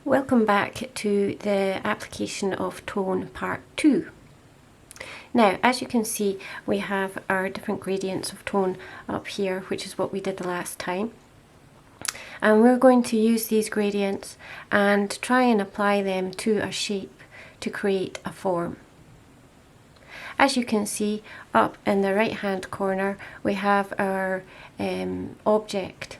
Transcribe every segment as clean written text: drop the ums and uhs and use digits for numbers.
Welcome back to the application of tone part 2. Now, as you can see, we have our different gradients of tone up here, which is what we did the last time. And we're going to use these gradients and try and apply them to a shape to create a form. As you can see, up in the right hand corner, we have our object.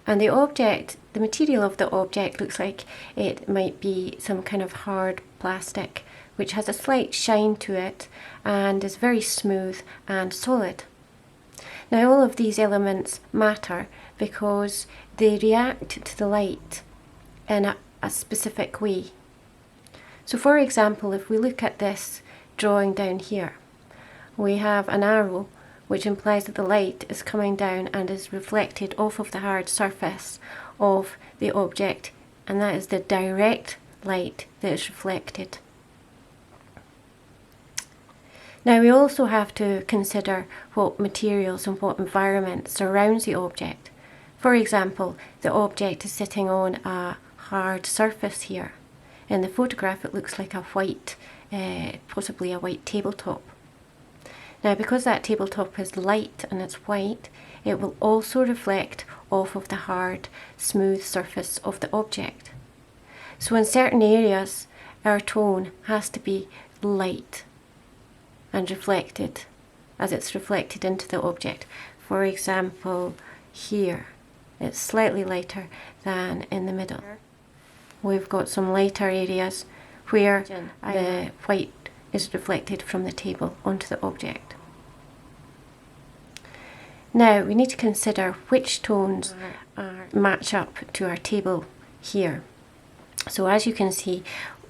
And the material of the object looks like it might be some kind of hard plastic, which has a slight shine to it and is very smooth and solid. Now, all of these elements matter because they react to the light in a specific way. So for example, if we look at this drawing down here, we have an arrow, which implies that the light is coming down and is reflected off of the hard surface of the object, and that is the direct light that is reflected. Now, we also have to consider what materials and what environment surrounds the object. For example, the object is sitting on a hard surface here. In the photograph it looks like a white, possibly a white tabletop. Now, because that tabletop is light and it's white, it will also reflect off of the hard, smooth surface of the object. So in certain areas, our tone has to be light and reflected as it's reflected into the object. For example, here, it's slightly lighter than in the middle. We've got some lighter areas where the white is reflected from the table onto the object. Now, we need to consider which tones match up to our table here. So as you can see,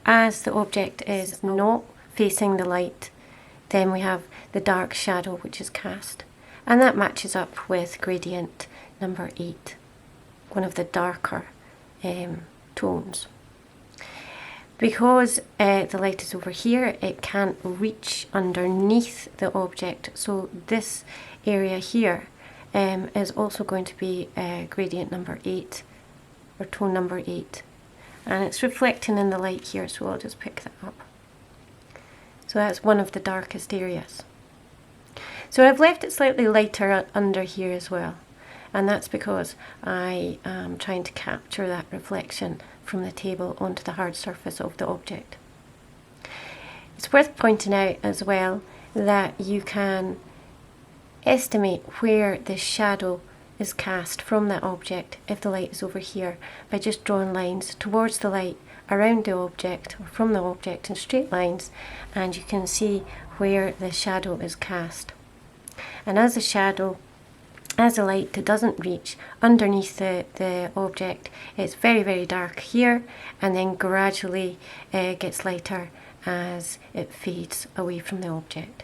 as the object is not facing the light, then we have the dark shadow which is cast, and that matches up with gradient number 8, one of the darker tones. Because the light is over here, it can't reach underneath the object, so this area here is also going to be gradient number 8, or tone number 8, and it's reflecting in the light here, so I'll just pick that up. So that's one of the darkest areas. So I've left it slightly lighter under here as well, and that's because I am trying to capture that reflection from the table onto the hard surface of the object. It's worth pointing out as well that you can estimate where the shadow is cast from that object if the light is over here by just drawing lines towards the light, around the object, or from the object in straight lines, and you can see where the shadow is cast. And as the light doesn't reach underneath the object, it's very, very dark here, and then gradually gets lighter as it fades away from the object.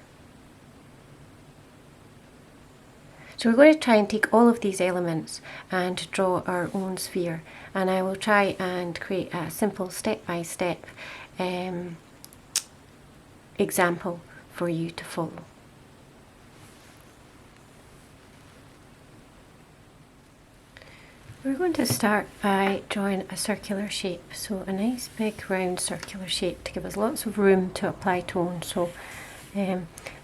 So we're going to try and take all of these elements and draw our own sphere, and I will try and create a simple step-by-step example for you to follow. We're going to start by drawing a circular shape, so a nice big round circular shape to give us lots of room to apply tone. So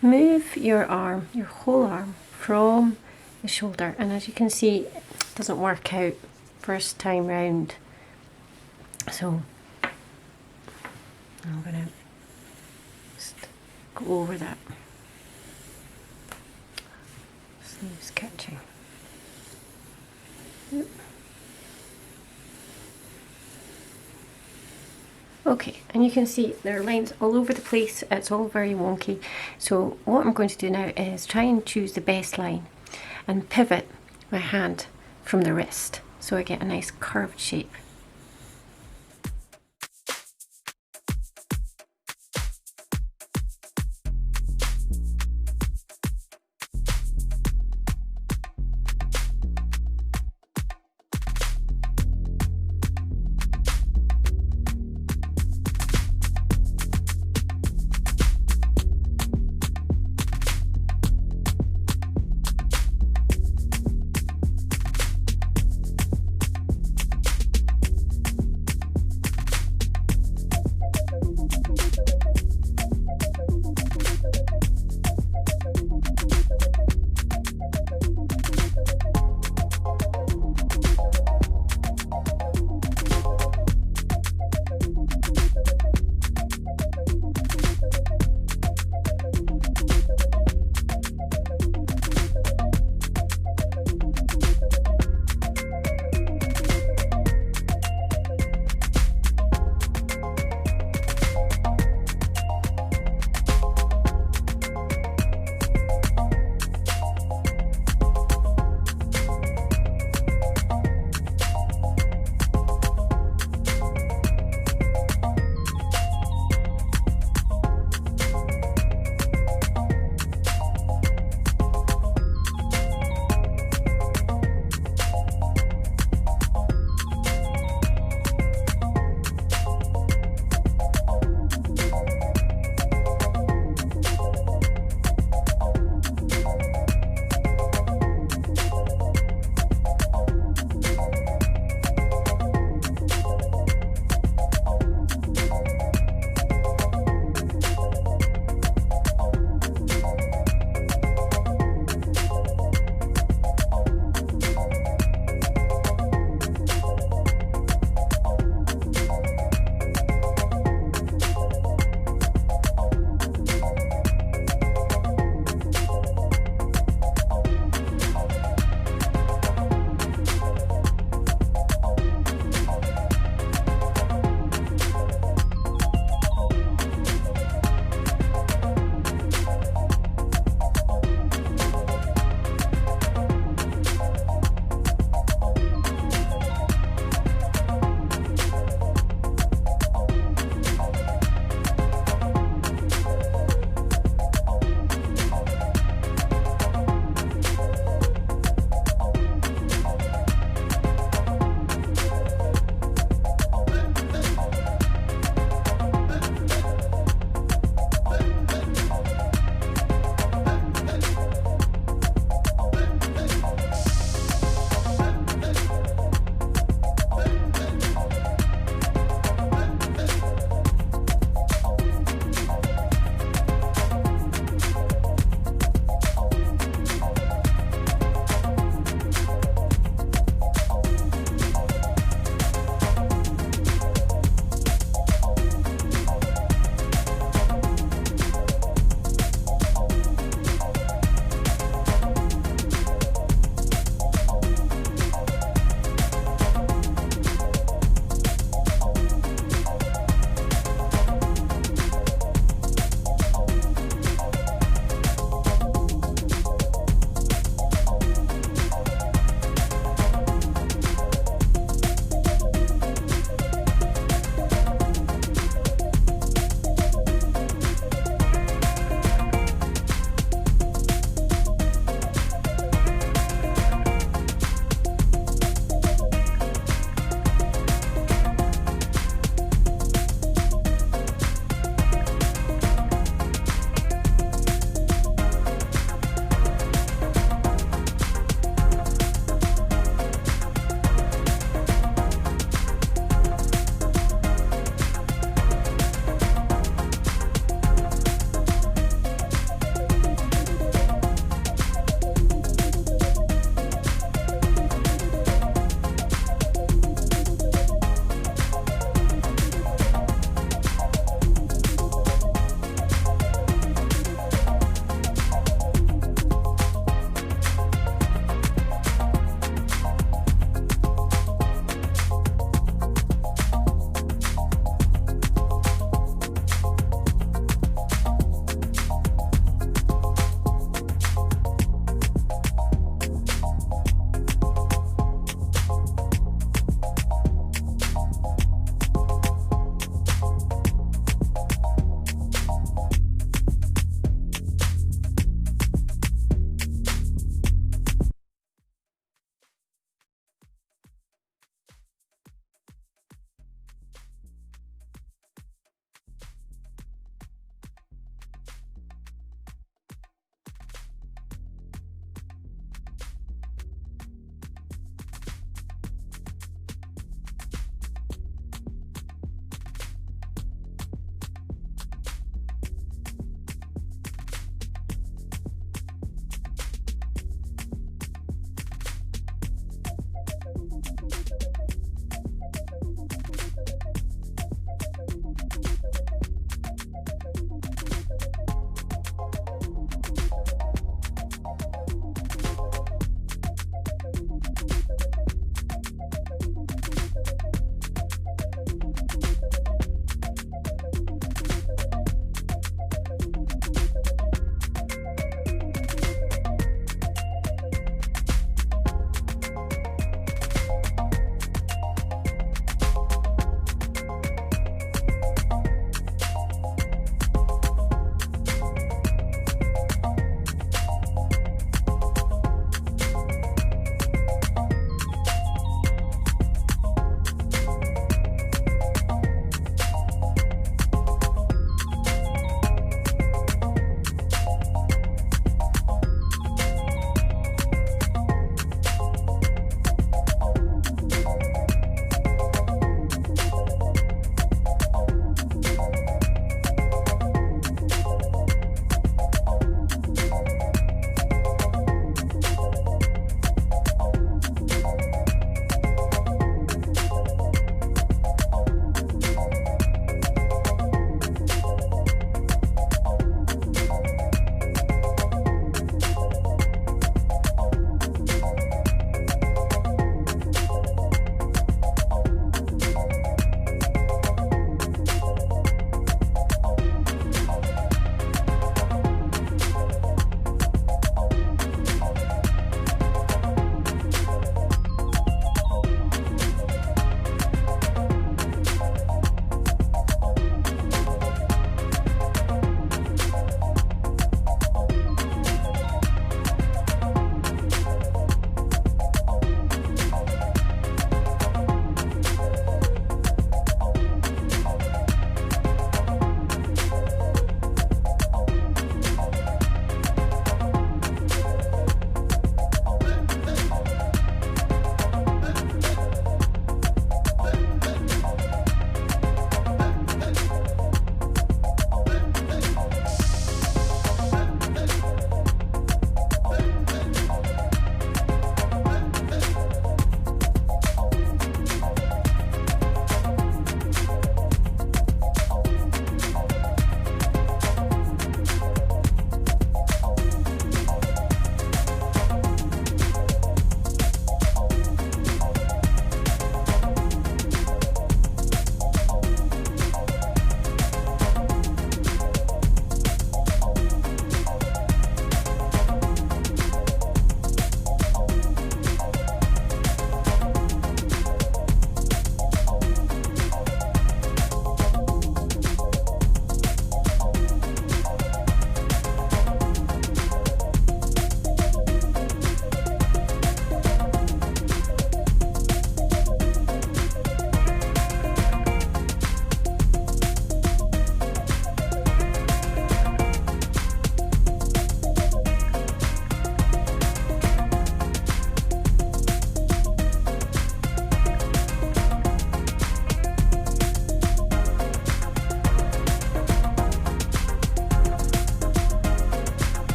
move your arm, your whole arm, from the shoulder, and as you can see, it doesn't work out first time round, so I'm going to just go over that. Sleeves catching. Yep. Okay, and you can see there are lines all over the place. It's all very wonky. So what I'm going to do now is try and choose the best line and pivot my hand from the wrist so I get a nice curved shape.